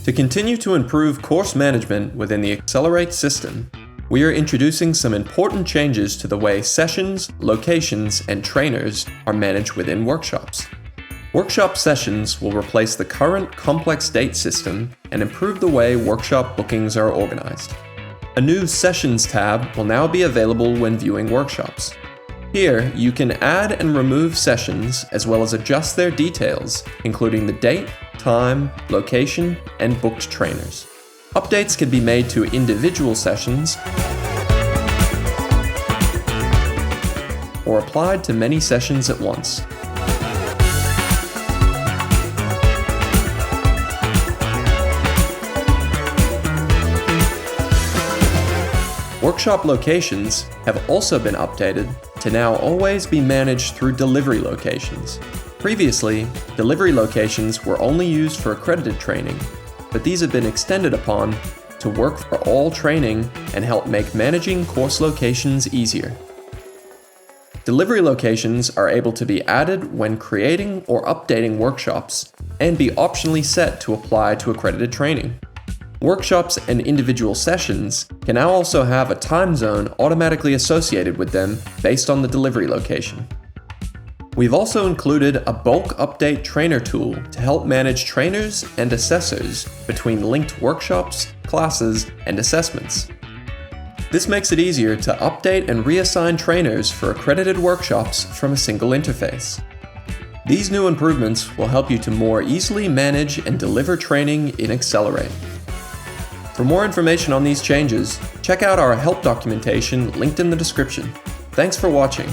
To continue to improve course management within the aXcelerate system, we are introducing some important changes to the way sessions, locations, and trainers are managed within workshops. Workshop sessions will replace the current complex date system and improve the way workshop bookings are organized. A new Sessions tab will now be available when viewing workshops. Here, you can add and remove sessions as well as adjust their details, including the date, time, location, and booked trainers. Updates can be made to individual sessions or applied to many sessions at once. Workshop locations have also been updated to now always be managed through delivery locations. Previously, delivery locations were only used for accredited training, but these have been extended upon to work for all training and help make managing course locations easier. Delivery locations are able to be added when creating or updating workshops and be optionally set to apply to accredited training. Workshops and individual sessions can now also have a time zone automatically associated with them based on the delivery location. We've also included a bulk update trainer tool to help manage trainers and assessors between linked workshops, classes, and assessments. This makes it easier to update and reassign trainers for accredited workshops from a single interface. These new improvements will help you to more easily manage and deliver training in aXcelerate. For more information on these changes, check out our help documentation linked in the description. Thanks for watching.